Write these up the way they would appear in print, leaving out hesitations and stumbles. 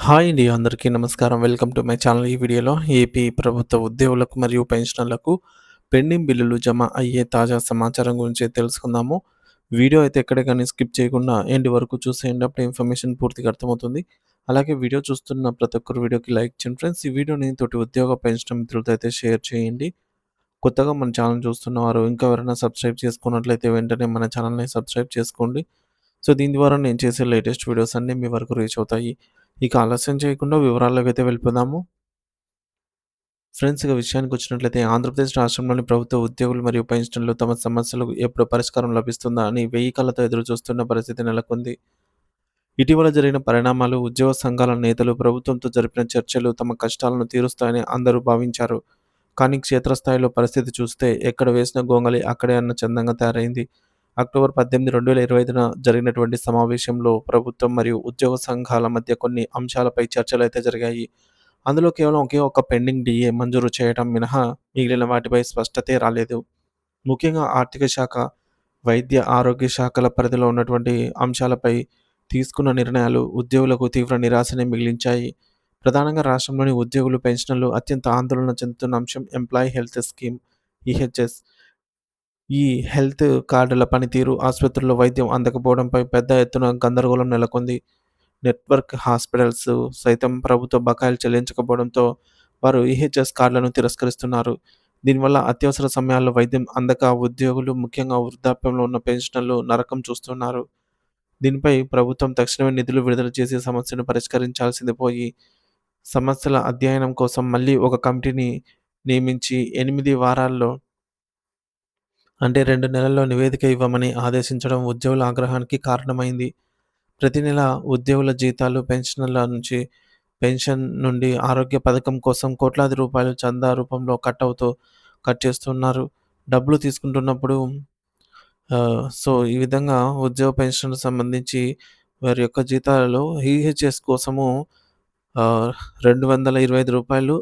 Hi అండి. అందరికీ నమస్కారం. Welcome to my channel. ఈ వీడియోలో ఏపీ ప్రభుత్వ ఉద్యోగులకు మరియు పెన్షనర్లకు పెండింగ్ బిల్లులు జమ అయ్యే తాజా సమాచారం గురించి తెలుసుకుందాము. వీడియో అయితే ఎక్కడ గాని స్కిప్ చేయకుండా ఎండ్ వరకు చూసేయండి. అప్పుడు ఇన్ఫర్మేషన్ పూర్తిగా అర్థమవుతుంది. అలాగే వీడియో చూస్తున్న ప్రతి ఒక్కరు వీడియోకి లైక్ చేయండి ఫ్రెండ్స్. ఈ వీడియోని తోటి ఉద్యోగ పెన్షన్ మిత్రులతో అయితే షేర్ చేయండి. కొత్తగా మన ఛానల్ చూస్తున్నవారు ఇంకా ఎవరైనా సబ్స్క్రైబ్ చేసుకున్నట్లయితే వెంటనే మన ఛానల్‌ని సబ్స్క్రైబ్ చేసుకోండి. సో, దీని ద్వారా నేను చేసే లేటెస్ట్ వీడియోస్ అన్నీ మీ వరకు రీచ్ అవుతాయి. ఇక ఆలస్యం చేయకుండా వివరాల్లోకైతే వెళ్ళిపోదాము. ఫ్రెండ్స్ ఇక విషయానికొచ్చినట్లయితే ఆంధ్రప్రదేశ్ రాష్ట్రంలోని ప్రభుత్వ ఉద్యోగులు మరియు పెన్షనర్లు తమ సమస్యలకు ఎప్పుడు పరిష్కారం లభిస్తుందా అని వెయ్యి కళ్ళతో ఎదురు చూస్తున్న పరిస్థితి నెలకొంది. ఇటీవల జరిగిన పరిణామాలు, ఉద్యోగ సంఘాల నేతలు ప్రభుత్వంతో జరిపిన చర్చలు తమ కష్టాలను తీరుస్తాయని అందరూ భావించారు. కానీ క్షేత్రస్థాయిలో పరిస్థితి చూస్తే ఎక్కడ వేసిన గొంగళి అక్కడే అన్న చందంగా తయారైంది. అక్టోబర్ 18, 2025న జరిగినటువంటి సమావేశంలో ప్రభుత్వం మరియు ఉద్యోగ సంఘాల మధ్య కొన్ని అంశాలపై చర్చలైతే జరిగాయి. అందులో కేవలం ఒకే ఒక్క పెండింగ్ డీఏ మంజూరు చేయడం మినహా మిగిలిన వాటిపై స్పష్టతే రాలేదు. ముఖ్యంగా ఆర్థిక శాఖ, వైద్య, ఆరోగ్య శాఖల పరిధిలో ఉన్నటువంటి అంశాలపై తీసుకున్న నిర్ణయాలు ఉద్యోగులకు తీవ్ర నిరాశనే మిగిలించాయి. ప్రధానంగా రాష్ట్రంలోని ఉద్యోగులు, పెన్షనర్లు అత్యంత ఆందోళన చెందుతున్న అంశం ఎంప్లాయీ హెల్త్ స్కీమ్ ఈహెచ్ఎస్. ఈ హెల్త్ కార్డుల పనితీరు, ఆసుపత్రుల్లో వైద్యం అందకపోవడంపై పెద్ద ఎత్తున గందరగోళం నెలకొంది. నెట్వర్క్ హాస్పిటల్స్ సైతం ప్రభుత్వ బకాయిలు చెల్లించకపోవడంతో వారు ఈహెచ్ఎస్ కార్డులను తిరస్కరిస్తున్నారు. దీనివల్ల అత్యవసర సమయాల్లో వైద్యం అందక ఉద్యోగులు, ముఖ్యంగా వృద్ధాప్యంలో ఉన్న పెన్షనర్లు నరకం చూస్తున్నారు. దీనిపై ప్రభుత్వం తక్షణమే నిధులు విడుదల చేసి సమస్యను పరిష్కరించాల్సింది పోయి, సమస్యల అధ్యయనం కోసం మళ్ళీ ఒక కమిటీని నియమించి 8 వారాల్లో అంటే 2 నెలల్లో నివేదిక ఇవ్వమని ఆదేశించడం ఉద్యోగుల ఆగ్రహానికి కారణమైంది. ప్రతి నెల ఉద్యోగుల జీతాలు, పెన్షన్ల నుంచి పెన్షన్ నుండి ఆరోగ్య పథకం కోసం కోట్లాది రూపాయలు చందా రూపంలో కట్ చేస్తున్నారు. డబ్బులు తీసుకుంటున్నప్పుడు ఈ విధంగా ఉద్యోగ పెన్షన్‌కి సంబంధించి వారి యొక్క జీతాలలో ఈహెచ్ఎస్ కోసము రూ. 225, రూ.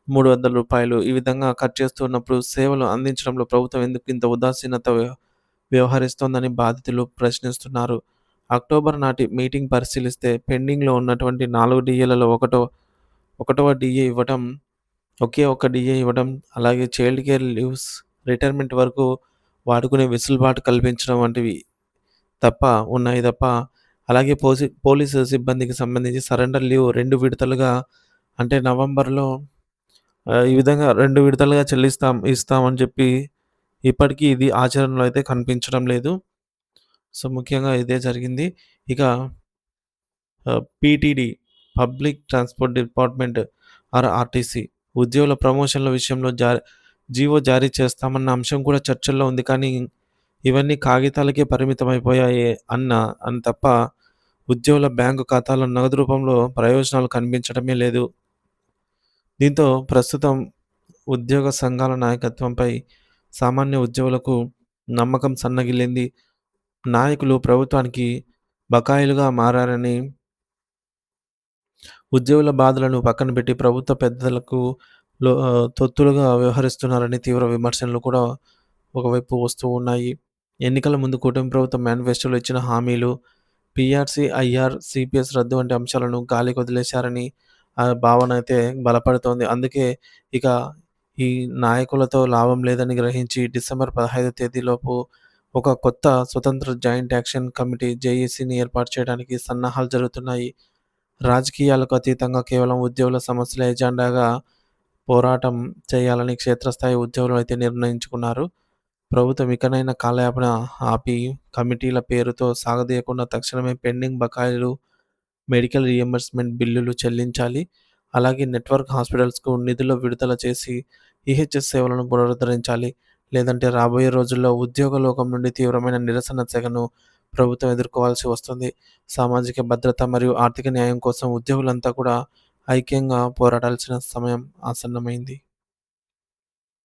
300 ఈ విధంగా కట్ చేస్తున్నప్పుడు సేవలు అందించడంలో ప్రభుత్వం ఎందుకు ఇంత ఉదాసీనత వ్యవహరిస్తోందని బాధితులు ప్రశ్నిస్తున్నారు. అక్టోబర్ నాటి మీటింగ్ పరిశీలిస్తే పెండింగ్‌లో ఉన్నటువంటి 4 డీఏలలో ఒకటవ డీఏ ఇవ్వటం, ఒకే ఒక్క డీఏ ఇవ్వడం, అలాగే చైల్డ్ కేర్ లీవ్స్ రిటైర్మెంట్ వరకు వాడుకునే వెసులుబాటు కల్పించడం వంటివి ఉన్నాయి తప్ప, అలాగే పోలీసు సిబ్బందికి సంబంధించి సరెండర్ లీవ్ 2 విడతలుగా అంటే నవంబర్‌లో ఈ విధంగా 2 విడతలుగా ఇస్తామని చెప్పి ఇప్పటికీ ఇది ఆచరణలో అయితే కనిపించడం లేదు. సో, ముఖ్యంగా ఇదే జరిగింది. ఇక PTD public transport department RTC ఉద్యోగుల ప్రమోషన్‌ల విషయంలో జీవో జారీ చేస్తామన్న అంశం కూడా చర్చల్లో ఉంది. కానీ ఇవన్నీ కాగితాలకే పరిమితమైపోయాయే అని తప్ప ఉద్యోగుల బ్యాంకు ఖాతాలో నగదు రూపంలో ప్రయోజనాలు కనిపించడమే లేదు. దీంతో ప్రస్తుతం ఉద్యోగ సంఘాల నాయకత్వంపై సామాన్య ఉద్యోగులకు నమ్మకం సన్నగిల్లింది. నాయకులు ప్రభుత్వానికి బకాయిలుగా మారారని, ఉద్యోగుల బాధలను పక్కన పెట్టి ప్రభుత్వ పెద్దలకు తొత్తులుగా వ్యవహరిస్తున్నారని తీవ్ర విమర్శలు కూడా ఒకవైపు వస్తూ ఉన్నాయి. ఎన్నికల ముందు కూటమి ప్రభుత్వం మేనిఫెస్టోలో ఇచ్చిన హామీలు, పీఆర్సీ, ఐఆర్, సీపీఎస్ రద్దు వంటి అంశాలను గాలికి వదిలేశారని భావన అయితే బలపడుతోంది. అందుకే ఇక ఈ నాయకులతో లాభం లేదని గ్రహించి డిసెంబర్ 15 తేదీలోపు ఒక కొత్త స్వతంత్ర జాయింట్ యాక్షన్ కమిటీ జేఏసీని ఏర్పాటు చేయడానికి సన్నాహాలు జరుగుతున్నాయి. రాజకీయాలకు అతీతంగా కేవలం ఉద్యోగుల సమస్యల ఎజెండాగా పోరాటం చేయాలని క్షేత్రస్థాయి ఉద్యోగులు అయితే నిర్ణయించుకున్నారు. ప్రభుత్వం ఇకనైనా కాలయాపన ఆపి కమిటీల పేరుతో సాగదీయకుండా తక్షణమే పెండింగ్ బకాయిలు, మెడికల్ రీయింబర్స్‌మెంట్ బిల్లులు చెల్లించాలి. అలాగే నెట్వర్క్ హాస్పిటల్స్‌కు నిధులు విడుదల చేసి ఈహెచ్ఎస్ సేవలను పునరుద్ధరించాలి. లేదంటే రాబోయే రోజుల్లో ఉద్యోగ లోకం నుండి తీవ్రమైన నిరసన సెగను ప్రభుత్వం ఎదుర్కోవాల్సి వస్తుంది. సామాజిక భద్రత మరియు ఆర్థిక న్యాయం కోసం ఉద్యోగులంతా కూడా ఐక్యంగా పోరాడాల్సిన సమయం ఆసన్నమైంది.